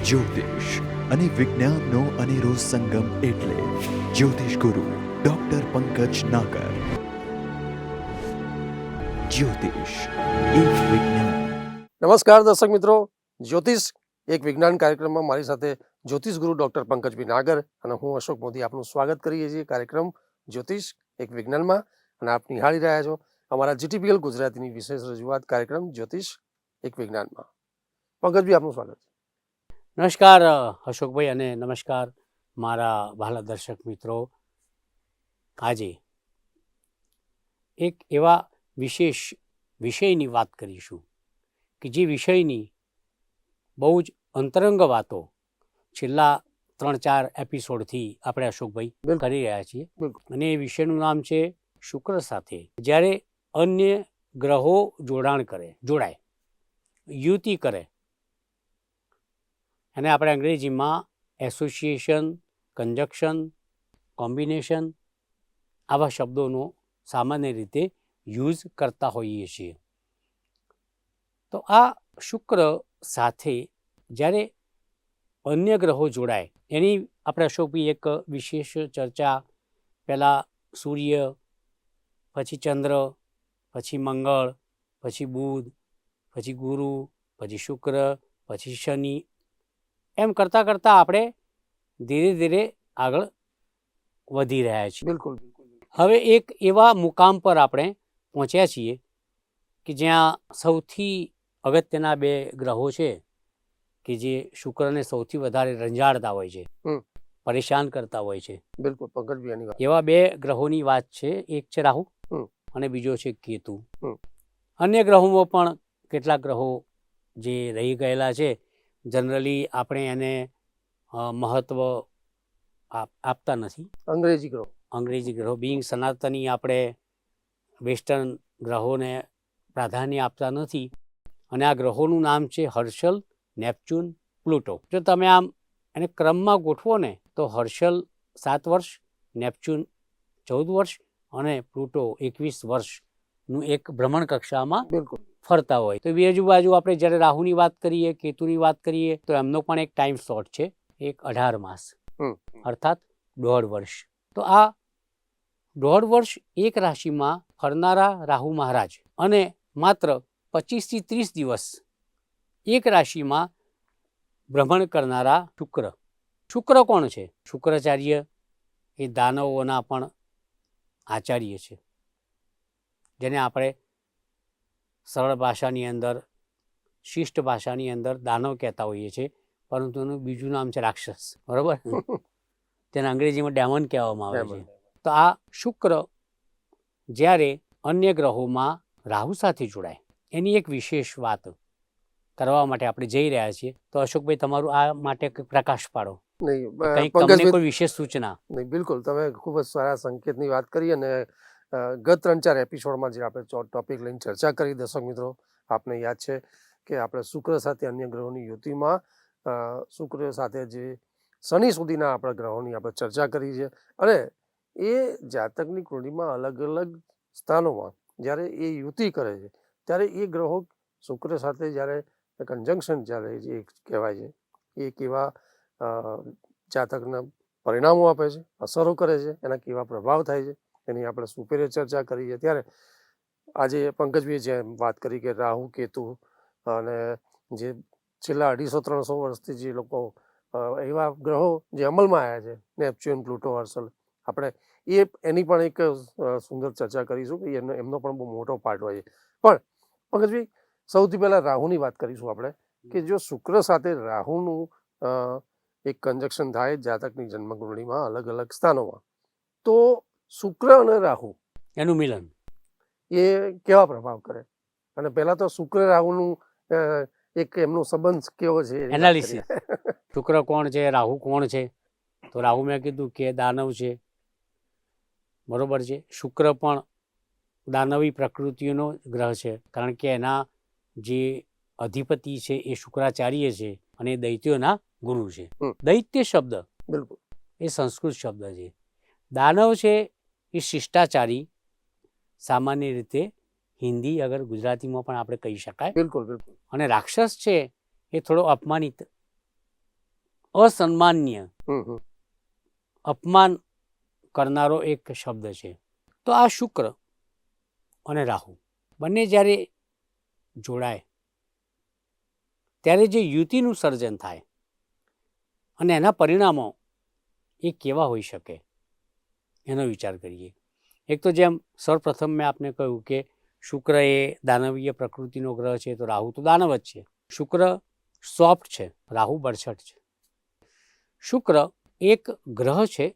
જ્યોતિષ અને વિજ્ઞાનનો અનેરો સંગમ એટલે જ્યોતિષ ગુરુ ડોક્ટર પંકજ નાગર. જ્યોતિષ એક વિજ્ઞાન. નમસ્કાર દર્શક મિત્રો, જ્યોતિષ એક વિજ્ઞાન કાર્યક્રમમાં મારી સાથે જ્યોતિષ ગુરુ ડૉક્ટર પંકજભાઈ નાગર અને હું અશોક મોદી આપનું સ્વાગત કરીએ છીએ કાર્યક્રમ જ્યોતિષ એક વિજ્ઞાનમાં. અને આપ નિહાળી રહ્યા છો અમારા GTPL ગુજરાતીની વિશેષ રજૂઆત કાર્યક્રમ જ્યોતિષ એક વિજ્ઞાનમાં. પંકજભાઈ આપનું સ્વાગત છે. નમસ્કાર અશોકભાઈ અને નમસ્કાર મારા વહાલા દર્શક મિત્રો. આજે એક એવા વિશેષ વિષયની વાત કરીશું કે જે વિષયની બહુ જ અંતરંગ વાતો છેલ્લા 3-4 એપિસોડથી આપણે અશોકભાઈ કરી રહ્યા છીએ. અને એ વિષયનું નામ છે શુક્ર સાથે જ્યારે અન્ય ગ્રહો જોડાય યુતિ કરે, અને આપણે અંગ્રેજીમાં એસોસિએશન, કન્જક્શન, કોમ્બિનેશન આવા શબ્દોનો સામાન્ય રીતે યુઝ કરતા હોઈએ છીએ. તો આ શુક્ર સાથે જ્યારે અન્ય ગ્રહો જોડાય એની આપણે અશોકભાઈ એક વિશેષ ચર્ચા પહેલાં સૂર્ય, પછી ચંદ્ર, પછી મંગળ, પછી બુધ, પછી ગુરુ, પછી શુક્ર, પછી શનિ, એમ કરતાં કરતાં આપણે ધીરે ધીરે આગળ વધી રહ્યા છીએ. બિલકુલ. હવે એક એવા મુકામ પર આપણે પહોંચ્યા છીએ કે જ્યાં સૌથી અગત્યના 2 ગ્રહો છે કે જે શુક્રને સૌથી વધારે રંજાડતા હોય છે, પરેશાન કરતા હોય છે. બિલકુલ પંકજભાઈ, એવા 2 ગ્રહોની વાત છે. એક છે રાહુ અને બીજો છે કેતુ. અન્ય ગ્રહોમાં પણ કેટલાક ગ્રહો જે રહી ગયેલા છે, જનરલી આપણે એને મહત્વ આપતા નથી. અંગ્રેજી ગ્રહો બિંગ સનાતની આપણે વેસ્ટર્ન ગ્રહોને પ્રાધાન્ય આપતા નથી. અને આ ગ્રહોનું નામ છે હર્ષલ, નેપચ્યુન, પ્લુટો. જો તમે આમ એને ક્રમમાં ગોઠવો ને તો હર્ષલ 7 વર્ષ, નેપચ્યુન 14 વર્ષ અને પ્લુટો 21 વર્ષનું એક ભ્રમણ કક્ષામાં ફરતા હોય. તો બીજી બાજુ આપણે જ્યારે રાહુની વાત કરીએ, કેતુની વાત કરીએ તો એમનો પણ એક ટાઈમ સ્લોટ છે, એક 18 માસ અર્થાત 1.5 વર્ષ. તો આ 1.5 વર્ષ એક રાશિમાં ફરનારા રાહુ મહારાજ અને માત્ર 25 થી 30 દિવસ એક રાશિમાં ભ્રમણ કરનારા શુક્ર. શુક્ર કોણ છે? શુક્રાચાર્ય એ દાનવોના પણ આચાર્ય છે, જેને આપણે સરળ ભાષાની અંદર, શિષ્ટ ભાષાની અંદર દાનવ કહેતા હોઈએ છીએ, પરંતુ એનું બીજું નામ છે રાક્ષસ. બરાબર? તેને અંગ્રેજીમાં ડેમન કહેવામાં આવે છે. તો આ શુક્ર જ્યારે અન્ય ગ્રહોમાં રાહુ સાથે જોડાય એની એક વિશેષ વાત કરવા માટે આપણે જઈ રહ્યા છીએ. તો અશોકભાઈ, તમારું આ માટે પ્રકાશ પાડો. તમને કોઈ વિશેષ સૂચના? નહીં, બિલકુલ તમે ખૂબ જ સારા સંકેતની વાત કરી. અને ગત 3-4 એપિસોડમાં જે આપણે ટોપિક લઈને ચર્ચા કરી, દર્શક મિત્રો આપને યાદ છે કે આપણે શુક્ર સાથે અન્ય ગ્રહોની યુતિમાં શુક્ર સાથે જે શનિ સુધીના આપણા ગ્રહોની આપણે ચર્ચા કરી છે. અને એ જાતકની કુંડળીમાં અલગ અલગ સ્થાનોમાં જ્યારે એ યુતિ કરે છે ત્યારે એ ગ્રહો શુક્ર સાથે જ્યારે કન્જંક્શન ચાલે છે, એ કહેવાય છે, એ કેવા જાતકના પરિણામો આપે છે, અસરો કરે છે, એના કેવા પ્રભાવ થાય છે, એની આપણે સુપેરે ચર્ચા કરી છે. ત્યારે આજે પંકજભાઈએ જેમ વાત કરી કે રાહુ, કેતુ અને જે છેલ્લા 250-300 વર્ષથી જે લોકો એવા ગ્રહો જે અમલમાં આવ્યા છે, નેપચ્યુન, પ્લુટો, હર્ષલ, આપણે એની પણ એક સુંદર ચર્ચા કરીશું કે એમનો પણ બહુ મોટો પાર્ટ હોય છે. પણ પંકજભાઈ, સૌથી પહેલાં રાહુની વાત કરીશું આપણે કે જો શુક્ર સાથે રાહુનું એક કન્જક્શન થાય જાતકની જન્મકુંડળીમાં અલગ અલગ સ્થાનોમાં, તો શુક્ર અને રાહુ એનું મિલન એ કેવા પ્રભાવ કરે? અને પહેલા તો શુક્ર રાહુનું એક એમનો સંબંધ કેવો છે એનાલિસિસ. શુક્ર કોણ છે, રાહુ કોણ છે? તો રાહુ મેં કીધું કે દાનવ છે, બરોબર છે. શુક્ર પણ દાનવી પ્રકૃતિનો ગ્રહ છે, કારણ કે એના જે અધિપતિ છે એ શુક્રાચાર્ય છે અને દૈત્યોના ગુરુ છે. દૈત્ય શબ્દ બિલકુલ એ સંસ્કૃત શબ્દ છે. દાનવ છે એ શિષ્ટાચારી, સામાન્ય રીતે હિન્દી અગર ગુજરાતીમાં પણ આપણે કહી શકાય. બિલકુલ. અને રાક્ષસ છે એ થોડો અપમાનિત અસન્માન્ય હમ હમ અપમાન કરનારો એક શબ્દ છે. તો આ શુક્ર અને રાહુ બંને જ્યારે જોડાય ત્યારે જે યુતિનું સર્જન થાય અને એના પરિણામો એ કેવા હોઈ શકે એનો વિચાર કરીએ. એક તો જેમ સૌપ્રથમ મેં આપને કહ્યું કે શુક્ર એ દાનવીય પ્રકૃતિનો ગ્રહ છે, તો રાહુ તો દાનવ જ છે. શુક્ર સોફ્ટ છે, રાહુ બરછટ છે. શુક્ર એક ગ્રહ છે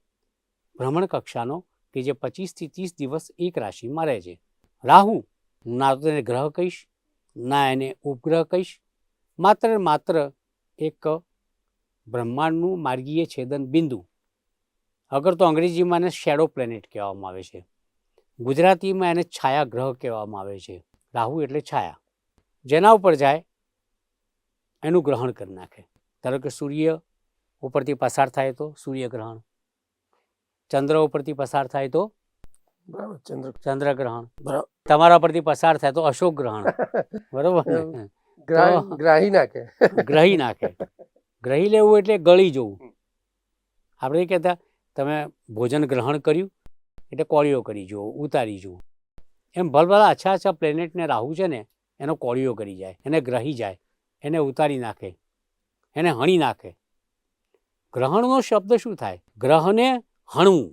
ભ્રમણ કક્ષાનો કે જે 25 થી 30 દિવસ એક રાશિમાં રહે છે. રાહુ ના તો એને ગ્રહ કહીશ, ના એને ઉપગ્રહ કહીશ, માત્ર એક બ્રહ્માંડનું માર્ગીય છેદન બિંદુ. અગર તો અંગ્રેજીમાં એને શેડો પ્લેનેટ કહેવામાં આવે છે, ગુજરાતીમાં એને છાયા ગ્રહ કહેવામાં આવે છે. રાહુ એટલે છાયા, જેના ઉપર જાય એનું ગ્રહણ કરી નાખે. ધારો કે સૂર્ય ઉપરથી પસાર થાય તો સૂર્યગ્રહણ, ચંદ્ર ઉપરથી પસાર થાય તો બરાબર, ચંદ્રગ્રહણ, બરાબર. તમારા પરથી પસાર થાય તો અશોક ગ્રહણ. બરોબર ને? ગ્રાહી નાખે. ગ્રહી નાખે. ગ્રહી લેવું એટલે ગળી જવું. આપણે કહેતા તમે ભોજન ગ્રહણ કર્યું એટલે કોળીઓ કરી જુઓ, ઉતારી જુઓ. એમ ભલભલા અચ્છા પ્લેનેટને રાહુ છે ને એનો કોળીઓ કરી જાય, એને ગ્રહી જાય, એને ઉતારી નાખે, એને હણી નાખે. ગ્રહણનો શબ્દ શું થાય? ગ્રહને હણવું.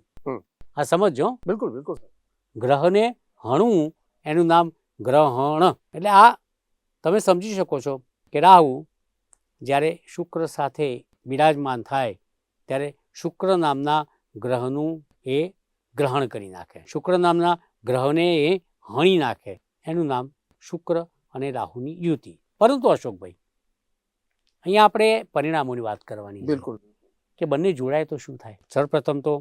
આ સમજો. બિલકુલ બિલકુલ. ગ્રહને હણવું એનું નામ ગ્રહણ. એટલે આ તમે સમજી શકો છો કે રાહુ જ્યારે શુક્ર સાથે બિરાજમાન થાય ત્યારે શુક્ર નામના ગ્રહનું એ ગ્રહણ કરી નાખે, શુક્ર નામના ગ્રહને એ હણી નાખે. એનું નામ શુક્ર અને રાહુની યુતિ. પરંતુ અશોકભાઈ, અહીંયા આપણે પરિણામોની વાત કરવાની. બિલકુલ. કે બંને જોડાય તો શું થાય? સૌપ્રથમ તો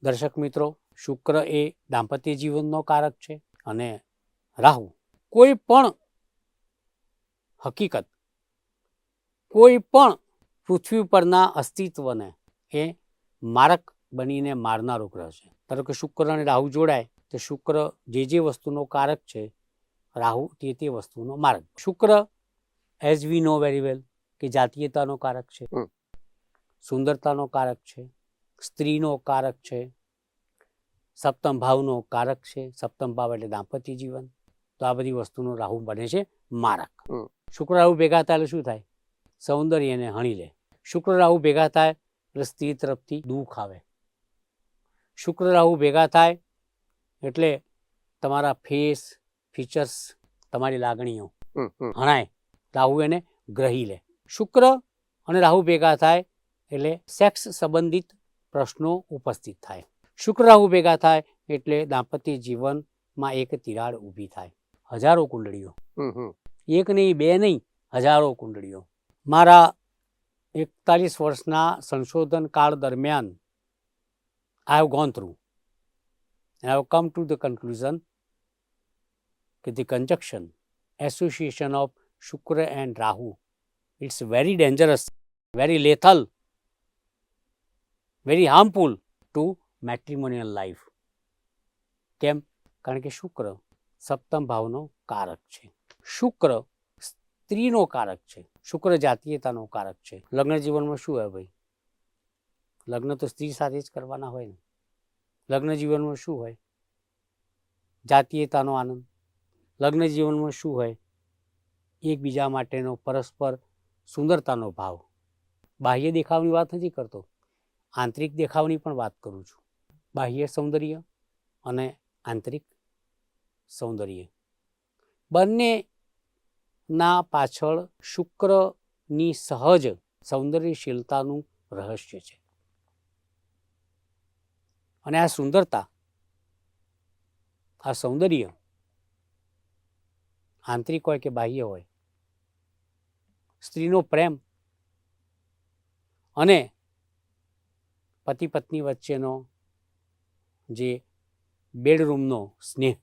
દર્શક મિત્રો, શુક્ર એ દાંપત્ય જીવનનો કારક છે અને રાહુ કોઈ પણ હકીકત, કોઈ પણ પૃથ્વી પરના અસ્તિત્વને એ મારક બનીને મારનારો ગ્રહ છે. ધારો કે શુક્ર અને રાહુ જોડાય તો શુક્ર જે વસ્તુનો કારક છે, રાહુ તે વસ્તુનો મારક. શુક્ર એઝ વી નો વેરી વેલ કે જાતીયતાનો કારક છે, સુંદરતાનો કારક છે, સ્ત્રીનો કારક છે, સપ્તમ ભાવનો કારક છે. સપ્તમ ભાવ એટલે દાંપત્ય જીવન. તો આ બધી વસ્તુનો રાહુ બને છે મારક. શુક્ર રાહુ ભેગા થાય એટલે શું થાય? સૌંદર્યને હણી લે. શુક્ર રાહુ ભેગા થાય એટલે સ્ત્રી તરફથી દુઃખ આવે. શુક્ર રાહુ ભેગા થાય એટલે તમારા ફેસ, ફીચર્સ, તમારી લાગણીઓ હણાય. રાહુ એને ગ્રહી લે. શુક્ર અને રાહુ ભેગા થાય એટલે સેક્સ સંબંધિત પ્રશ્નો ઉપસ્થિત થાય. શુક્ર રાહુ ભેગા થાય એટલે દાંપત્ય જીવનમાં એક તિરાડ ઊભી થાય. હજારો કુંડળીઓ, એક નહીં, બે નહીં, હજારો કુંડળીઓ. મારા 41 વર્ષના સંશોધન કાળ દરમિયાન I have gone through and I have come to the conclusion that the conjunction, association of Shukra and Rahu, it's very dangerous, very lethal, very harmful to matrimonial life. કેમ? કારણ કે શુક્ર સપ્તમ ભાવનો કારક છે. શુક્ર સ્ત્રીનો કારક છે. શુક્ર જાતીયતાનો કારક છે. લગ્ન જીવનમાં શું હોય ભાઈ? લગ્ન તો સ્ત્રી સાથે જ કરવાના હોય ને. લગ્ન જીવનમાં શું હોય? જાતીયતાનો આનંદ. લગ્ન જીવનમાં શું હોય? એકબીજા માટેનો પરસ્પર સુંદરતાનો ભાવ. બાહ્ય દેખાવની વાત નથી કરતો, આંતરિક દેખાવની પણ વાત કરું છું. બાહ્ય સૌંદર્ય અને આંતરિક સૌંદર્ય બંનેના પાછળ શુક્રની સહજ સૌંદર્યશીલતાનું રહસ્ય છે. અને આ સુંદરતા, આ સૌંદર્ય આંતરિક હોય કે બાહ્ય હોય, સ્ત્રીનો પ્રેમ અને પતિ પત્ની વચ્ચેનો જે બેડરૂમનો સ્નેહ,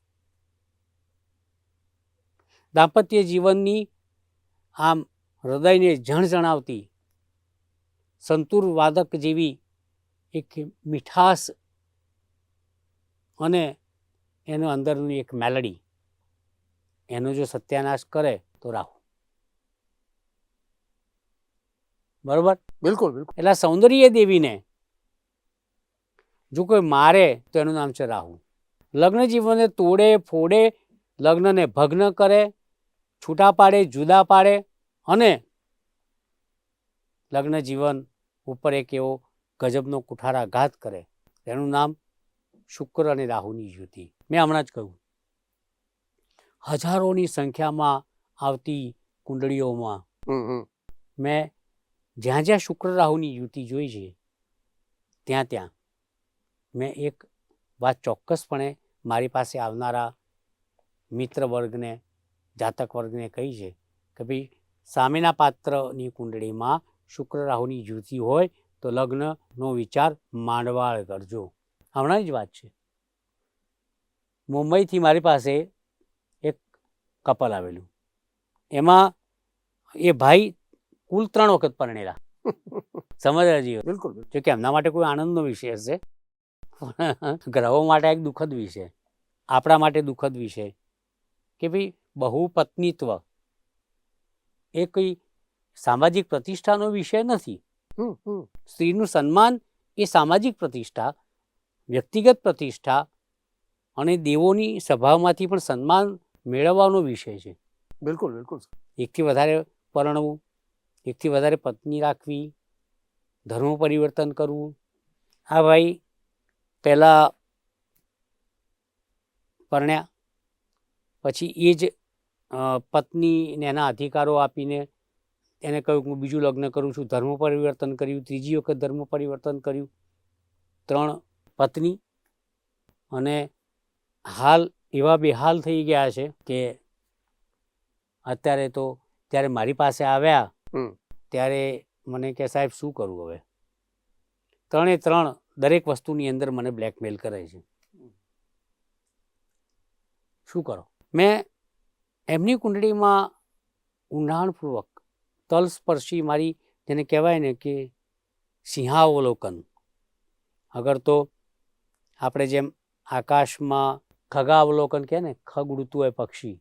દાંપત્ય જીવનની આમ હૃદયને ઝણઝણાવતી સંતૂર વાદક જેવી એક મીઠાશ અને એનો અંદરની એક મેલડી, એનો જો સત્યાનાશ કરે તો રાહુ. બરોબર. બિલકુલ બિલકુલ. એટલે આ સૌંદર્ય દેવીને જો કોઈ મારે તો એનું નામ છે રાહુ. લગ્ન જીવનને તોડે ફોડે, લગ્નને ભગ્ન કરે, છૂટા પાડે, જુદા પાડે અને લગ્ન જીવન ઉપર એક એવો ગજબનો કુઠારાઘાત કરે, એનું નામ શુક્ર અને રાહુની યુતિ. મેં હમણાં જ કહ્યું, હજારોની સંખ્યામાં આવતી કુંડળીઓમાં મેં જ્યાં જ્યાં શુક્ર રાહુની યુતિ જોઈ છે ત્યાં ત્યાં મેં એક વાત ચોક્કસપણે મારી પાસે આવનારા મિત્ર વર્ગને, જાતક વર્ગને કહી છે કે ભાઈ સામેના પાત્રની કુંડળીમાં શુક્ર રાહુની યુતિ હોય તો લગ્નનો વિચાર માંડવાળ કરજો. હમણાંની જ વાત છે, મુંબઈથી મારી પાસે એક કપલ આવેલું. એમાં એ ભાઈ કુલ 3 વખત પરણેલા. સમજવા જેવું. બિલકુલ. જો કે એમના માટે કોઈ આનંદનો વિષય હશે, ગ્રહો માટે એક દુઃખદ વિષય, આપણા માટે દુઃખદ વિષય કે ભાઈ બહુપત્નીત્વ એ કોઈ સામાજિક પ્રતિષ્ઠાનો વિષય નથી. સ્ત્રીનું સન્માન એ સામાજિક પ્રતિષ્ઠા, વ્યક્તિગત પ્રતિષ્ઠા અને દેવોની સભામાંથી પણ સન્માન મેળવવાનો વિષય છે. બિલકુલ બિલકુલ. એકથી વધારે પરણવું, એકથી વધારે પત્ની રાખવી, ધર્મ પરિવર્તન કરવું. આ ભાઈ પહેલાં પરણ્યા, પછી એ જ પત્નીને એના અધિકારો આપીને એને કહ્યું કે હું બીજું લગ્ન કરું છું, ધર્મ પરિવર્તન કર્યું, ત્રીજી વખત ધર્મ પરિવર્તન કર્યું, 3 પત્ની. અને હાલ એવા બેહાલ થઈ ગયા છે કે અત્યારે તો ત્યારે મારી પાસે આવ્યા ત્યારે મને કે સાહેબ શું કરવું હવે? 3 દરેક વસ્તુની અંદર મને બ્લેકમેલ કરે છે, શું કરો? મેં એમની કુંડળીમાં ઊંડાણપૂર્વક તલસ્પર્શી મારી જેને કહેવાય ને કે સિંહાવલોકન, અગર તો આપણે જેમ આકાશમાં ખગાવલોકન કહે ને, ખગ ઉડતું હોય પક્ષી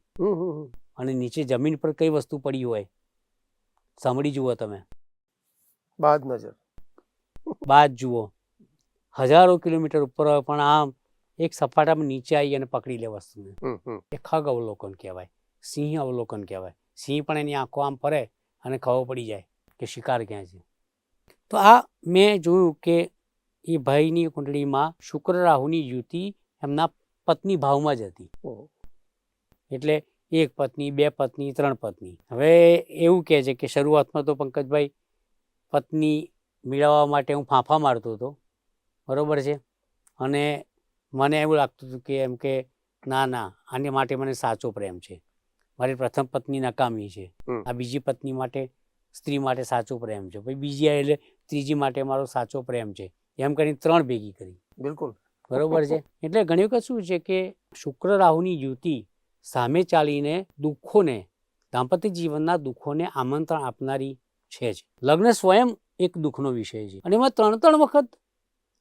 અને નીચે જમીન પર કઈ વસ્તુ પડી હોય સાંભળી જુઓ તમે, બાદ નજર, બાદ જુઓ, હજારો કિલોમીટર ઉપર હોય પણ આમ એક સપાટામાં નીચે આવી અને પકડી લે વસ્તુને, એ ખગ અવલોકન કહેવાય, સિંહ અવલોકન કહેવાય. સિંહ પણ એની આંખો આમ ફરે અને ખબર પડી જાય કે શિકાર ક્યાં છે. તો આ મેં જોયું કે એ ભાઈની કુંડળીમાં શુક્ર રાહુની યુતિ એમના પત્ની ભાવમાં જ હતી. એટલે 1 પત્ની, 2 પત્ની, 3 પત્ની. હવે એવું કહે છે કે શરૂઆતમાં તો પંકજભાઈ પત્ની મેળવવા માટે હું ફાંફા મારતો હતો, બરાબર છે, અને મને એવું લાગતું હતું કે એમ કે ના ના આને માટે મને સાચો પ્રેમ છે, મારી પ્રથમ પત્ની નકામી છે, આ બીજી પત્ની માટે, સ્ત્રી માટે સાચો પ્રેમ છે, પછી બીજી એટલે ત્રીજી માટે મારો સાચો પ્રેમ છે, એમ કરીને 3 ભેગી કરી. બિલકુલ બરોબર છે. એટલે ઘણી વખત શું છે કે શુક્ર રાહુની યુતિ સામે ચાલીને દુઃખોને, દાંપત્ય જીવનના દુઃખોને આમંત્રણ આપનારી છે જ. લગ્ન સ્વયં એક દુઃખનો વિષય છે અને એમાં 3 વખત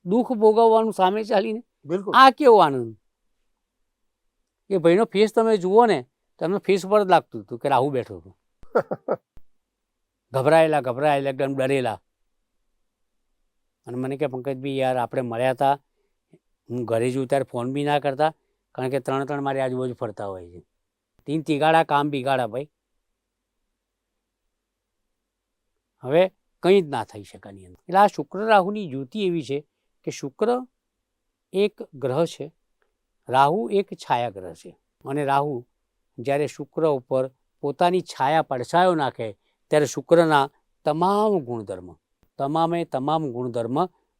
દુઃખ ભોગવવાનું સામે ચાલીને. બિલકુલ. આ કેવો આનંદ! એ ભાઈનો ફેસ તમે જુઓ ને, તમને ફેસ પર જ લાગતું હતું કે રાહુ બેઠો હતો. ગભરાયેલા એકદમ ડરેલા. અને મને કે પંકજભાઈ યાર આપણે મળ્યા હતા, હું ઘરે જઉં ત્યારે ફોન બી ના કરતા, કારણ કે 3 મારી આજુબાજુ ફરતા હોય છે. 3 તીગાડા કામ બિગાડા ભાઈ. હવે કંઈ જ ના થઈ શકે આની અંદર. એટલે આ શુક્ર રાહુની યુતિ એવી છે કે શુક્ર એક ગ્રહ છે, રાહુ એક છાયા ગ્રહ છે. અને રાહુ જ્યારે શુક્ર ઉપર પોતાની છાયા પડછાયો નાખે ત્યારે શુક્રના તમામ ગુણધર્મ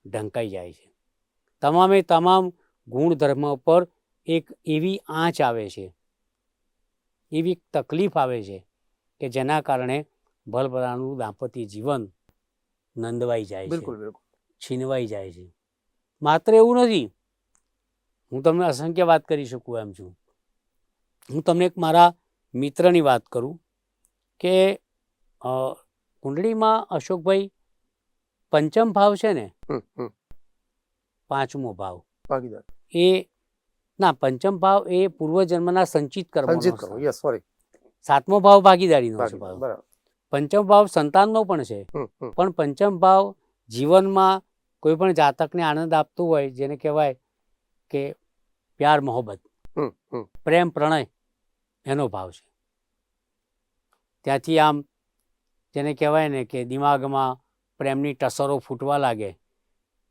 ઢંકાઈ જાય છે. તમામ ગુણધર્મ પર એક એવી આંચ આવે છે, એવી તકલીફ આવે છે કે જેના કારણે ભલભલાનું દાંપત્ય જીવન નંદવાઈ જાય છે. બિલકુલ બિલકુલ. છીનવાઈ જાય છે. માત્ર એવું નથી, હું તમને અસંખ્ય વાત કરી શકું એમ છું. હું તમને એક મારા મિત્રની વાત કરું કે કુંડળીમાં અશોકભાઈ 5મ ભાવ છે ને, 5મો ભાવ ભાગીદાર, એ ના 5મ ભાવ એ પૂર્વજન્મના સંચિત કર્મોનો છે. 7મો ભાવ ભાગીદારીનો છે. પંચમ ભાવ સંતાનનો પણ છે, પણ પંચમ ભાવ જીવનમાં કોઈ પણ જાતકને આનંદ આપતું હોય, જેને કહેવાય કે પ્યાર મોહબ્બત, પ્રેમ પ્રણય, એનો ભાવ છે. ત્યાંથી આમ જેને કહેવાય ને કે દિમાગમાં પ્રેમની ટસરો ફૂટવા લાગે,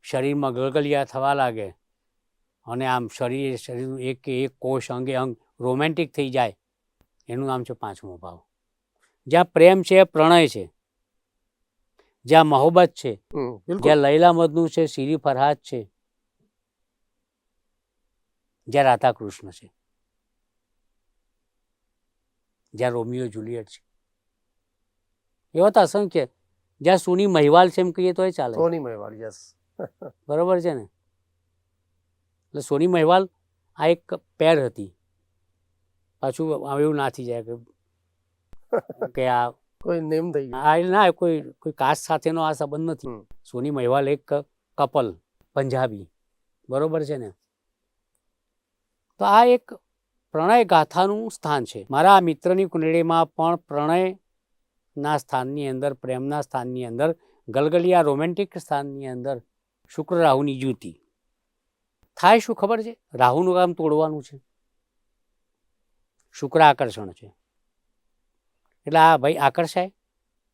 શરીરમાં ગળગલિયા થવા લાગે, અને આમ શરીરનું એક કે એક કોષ અંગે અંગ રોમેન્ટિક થઈ જાય, એનું નામ છે પાંચમો ભાવ. જ્યાં પ્રેમ છે, પ્રણય છે, જ્યાં મોહબ્બત છે, જ્યાં લૈલા મજનુ છે, શીરી ફરહાદ છે, જ્યાં રાધા કૃષ્ણ છે, જ્યાં રોમિયો જુલિયટ છે, એવા તો અસંખ્ય. જ્યાં સોની મહિવાલ છે એમ કહીએ તો એ ચાલે. સોની મહિવાલ, યસ. બરોબર છે ને? એટલે સોની મહિવાલ આ એક પેર હતી. પાછું એવું ના થઈ જાય કે આ કોઈ નેમ થઈ ગયું. આ ના, કોઈ કાસ્ટ સાથેનો આ સંબંધ નથી. સોની મહિવાલ એક કપલ, પંજાબી, બરોબર છે ને? તો આ એક પ્રણય ગાથાનું સ્થાન છે. મારા મિત્રની કુંડળીમાં પણ પ્રણયના સ્થાનની અંદર, પ્રેમના સ્થાનની અંદર, ગલગલિયા રોમેન્ટિક સ્થાનની અંદર શુક્ર રાહુની યુતિ થાય. શું ખબર છે? રાહુનું કામ તોડવાનું છે, શુક્ર આકર્ષણ છે. એટલે આ ભાઈ આકર્ષાય,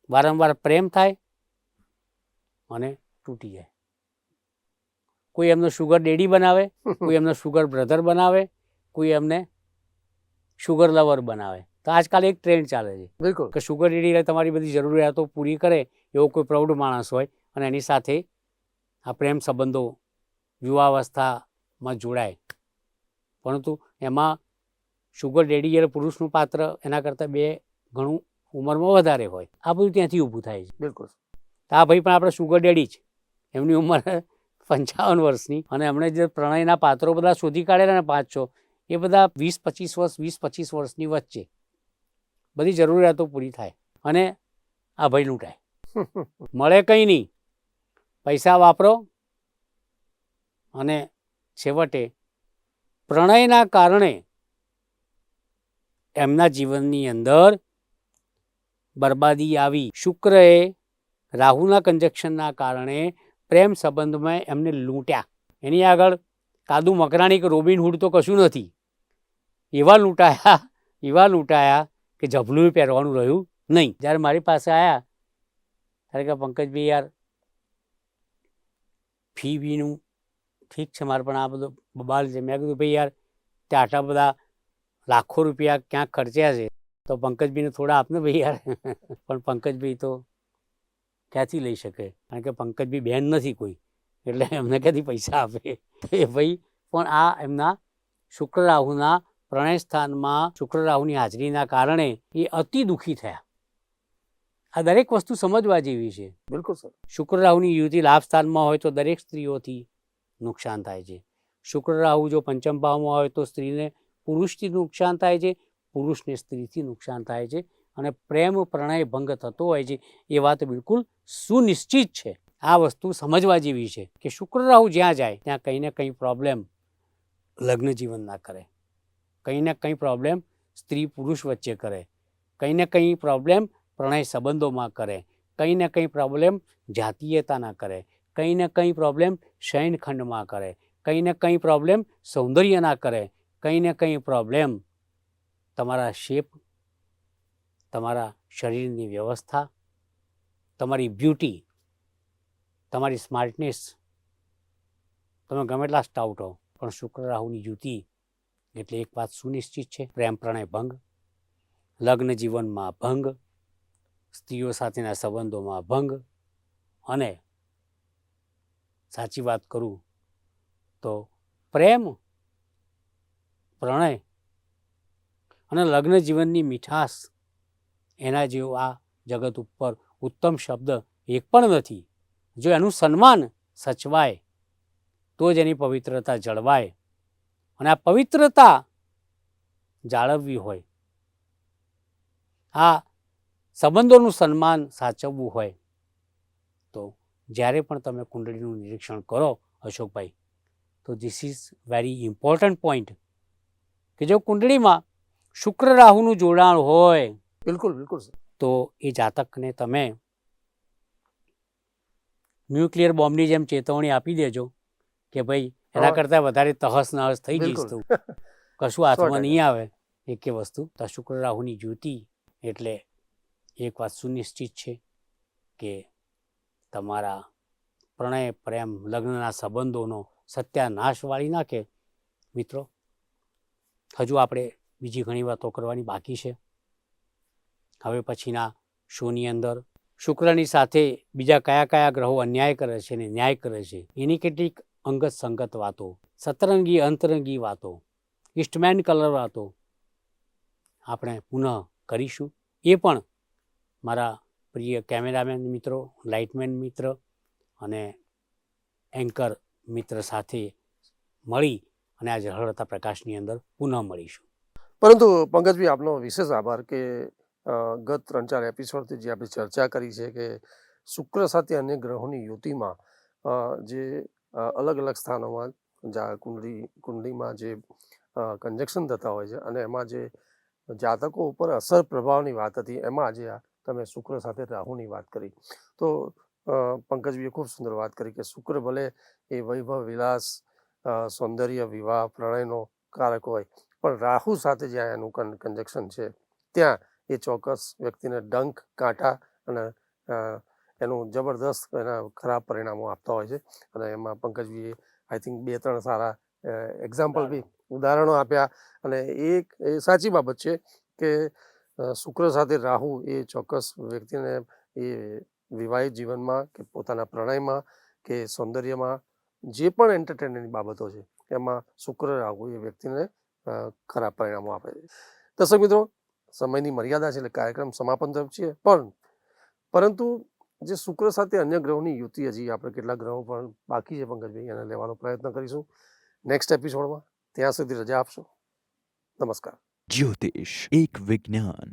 વારંવાર પ્રેમ થાય અને તૂટી જાય. કોઈ એમનો શુગર ડેડી બનાવે, કોઈ એમનો શુગર બ્રધર બનાવે, કોઈ એમને શુગર લવર બનાવે. તો આજકાલ એક ટ્રેન્ડ ચાલે છે, બિલકુલ, કે શુગર ડેડી તમારી બધી જરૂરિયાતો પૂરી કરે એવો કોઈ પ્રૌઢ માણસ હોય અને એની સાથે આ પ્રેમ સંબંધો યુવાવસ્થામાં જોડાય. પરંતુ એમાં શુગર ડેડી એટલે પુરુષનું પાત્ર એના કરતાં 2 ગણું ઉંમરમાં વધારે હોય. આ બધું ત્યાંથી ઊભું થાય છે. બિલકુલ. તો આ ભાઈ પણ આપણે શુગર ડેડી છે, એમની ઉંમર 55 વર્ષની, અને એમણે જે પ્રણયના પાત્રો બધા શોધી કાઢેલા ને 5-6, એ બધા 20-25 વર્ષની વચ્ચે બધી જરૂરિયાતો પૂરી થાય અને આ ભાઈ લૂંટાય. મળે કંઈ નહીં, પૈસા વાપરો, અને છેવટે પ્રણયના કારણે એમના જીવનની અંદર બરબાદી આવી. શુક્રએ રાહુના કંજક્શનના કારણે પ્રેમ સંબંધમાં એમને લૂંટ્યા. એની આગળ કાદુ મકરાણી કે રોબિન હુડ તો કશું નથી. એવા લૂંટાયા કે જભલું પહેરવાનું રહ્યું નહીં. જ્યારે મારી પાસે આવ્યા ત્યારે કે પંકજભાઈ યાર, ફી બીનું ઠીક છે મારે, પણ આ બધો બબાલ છે. મેં કીધું ભાઈ યાર, તે આટલા બધા લાખો રૂપિયા ક્યાંક ખર્ચ્યા છે, તો પંકજભાઈને થોડા આપને ભાઈ યાર. પણ પંકજભાઈ તો ક્યાંથી લઈ શકે, કારણ કે પંકજભાઈ બેન નથી કોઈ, એટલે એમને ક્યાંથી પૈસા આપે. એ ભાઈ પણ આ એમના શુક્ર રાહુના પ્રણય સ્થાનમાં શુક્ર રાહુની હાજરીના કારણે એ અતિ દુઃખી થયા. આ દરેક વસ્તુ સમજવા જેવી છે. બિલકુલ સર. શુક્ર રાહુની યુતિ લાભ સ્થાનમાં હોય તો દરેક સ્ત્રીઓથી નુકસાન થાય છે. શુક્ર રાહુ જો પંચમ ભાવમાં હોય તો સ્ત્રીને પુરુષથી નુકસાન થાય છે, પુરુષને સ્ત્રીથી નુકસાન થાય છે, અને પ્રેમ પ્રણય ભંગ થતો હોય છે. એ વાત બિલકુલ સુનિશ્ચિત છે. આ વસ્તુ સમજવા જેવી છે કે શુક્ર રાહુ જ્યાં જાય ત્યાં કંઈ ને કંઈ પ્રોબ્લેમ લગ્ન જીવનના કરે, કંઈ ને કંઈ પ્રોબ્લેમ સ્ત્રી પુરુષ વચ્ચે કરે, કંઈ ને કંઈ પ્રોબ્લેમ પ્રણય સંબંધોમાં કરે, કંઈ ને કંઈ પ્રોબ્લેમ જાતીયતાના કરે, કંઈ ને કંઈ પ્રોબ્લેમ શયનખંડમાં કરે, કંઈ ને કંઈ પ્રોબ્લેમ સૌંદર્યના કરે, કંઈ ને કંઈ પ્રોબ્લેમ તમારા શેપ, તમારા શરીરની વ્યવસ્થા, તમારી બ્યુટી, તમારી સ્માર્ટનેસ, તમે ગમે એટલા સ્ટાઉટ હો, પણ શુક્ર રાહુની યુતિ એટલે એક વાત સુનિશ્ચિત છે: પ્રેમ પ્રણય ભંગ, લગ્ન જીવનમાં ભંગ, સ્ત્રીઓ સાથેના સંબંધોમાં ભંગ, અને સાચી વાત કરું તો પ્રેમ પ્રણય અને લગ્ન જીવનની મીઠાશ એના જેવો આ જગત ઉપર ઉત્તમ શબ્દ એક પણ નથી. જો એનું સન્માન સચવાય તો જ એની પવિત્રતા જળવાય, અને આ પવિત્રતા જાળવવી હોય, આ સંબંધોનું સન્માન સાચવવું હોય, તો જ્યારે પણ તમે કુંડળીનું નિરીક્ષણ કરો અશોકભાઈ, તો this is very important point કે જો કુંડળીમાં શુક્ર રાહુનું જોડાણ હોય, બિલકુલ બિલકુલ સર, તો એ જાતકને તમે ન્યુક્લિયર બોમ્બની જેમ ચેતવણી આપી દેજો કે ભાઈ એના હા. કરતાં વધારે તહસ નહસ થઈ જઈશ બિલકુલ. તું, કશું હાથમાં 100%. નહીં આવે એક વસ્તુ. તો શુક્ર રાહુની જ્યોતિ એટલે એક વાત સુનિશ્ચિત છે કે તમારા પ્રણય પ્રેમ લગ્નના સંબંધોનો સત્યાનાશ વાળી નાખે. મિત્રો, હજુ આપણે બીજી ઘણી વાતો કરવાની બાકી છે. હવે પછીના શોની અંદર શુક્રની સાથે બીજા કયા કયા ગ્રહો અન્યાય કરે છે અને ન્યાય કરે છે એની કેટલીક અંગત સંગત વાતો, સતરંગી અંતરંગી વાતો, ઈસ્ટમેન કલર વાતો આપણે પુનઃ કરીશું. એ પણ મારા પ્રિય કેમેરામેન મિત્રો, લાઇટમેન મિત્ર અને એન્કર મિત્ર સાથે મળી અને આ ઝળહળતા પ્રકાશની અંદર પુનઃ મળીશું. પરંતુ પંકજભાઈ, આપનો વિશેષ આભાર કે ગત 3-4 એપિસોડથી જે આપણે ચર્ચા કરી છે કે શુક્ર સાથે અન્ય ગ્રહોની યુતિમાં જે અલગ અલગ સ્થાનોમાં કુંડલીમાં જે કન્જક્શન થતા હોય છે અને એમાં જે જાતકો ઉપર અસર પ્રભાવની વાત હતી, એમાં આજે તમે શુક્ર સાથે રાહુની વાત કરી. તો પંકજભાઈએ ખૂબ સુંદર વાત કરી કે શુક્ર ભલે એ વૈભવ વિલાસ, સૌંદર્ય, વિવાહ, પ્રણયનો કારક હોય, પણ રાહુ સાથે જ્યાં એનું કન્જક્શન છે ત્યાં એ ચોક્કસ વ્યક્તિને ડંક, કાંટા અને એનું જબરદસ્ત એના ખરાબ પરિણામો આપતા હોય છે. અને એમાં પંકજજીએ આઈ થિંક 2-3 સારા એક્ઝામ્પલ બી ઉદાહરણો આપ્યા. અને એ સાચી બાબત છે કે શુક્ર સાથે રાહુ એ ચોક્કસ વ્યક્તિને એ વિવાહિત જીવનમાં કે પોતાના પ્રણયમાં કે સૌંદર્યમાં જે પણ એન્ટરટેનમેન્ટની બાબતો છે એમાં શુક્ર રાહુ એ વ્યક્તિને ખરાબ પરિણામો આપે છે. દર્શક મિત્રો, સમયની મર્યાદા છે એટલે કાર્યક્રમ સમાપન તરફ છીએ, પરંતુ જે શુક્ર સાથે અન્ય ગ્રહોની યુતિ હજી આપણે કેટલાક ગ્રહો પણ બાકી છે પંકજભાઈ, એને લેવાનો પ્રયત્ન કરીશું નેક્સ્ટ એપિસોડમાં. ત્યાં સુધી રજા આપશો. નમસ્કાર. જ્યોતિષ એક વિજ્ઞાન.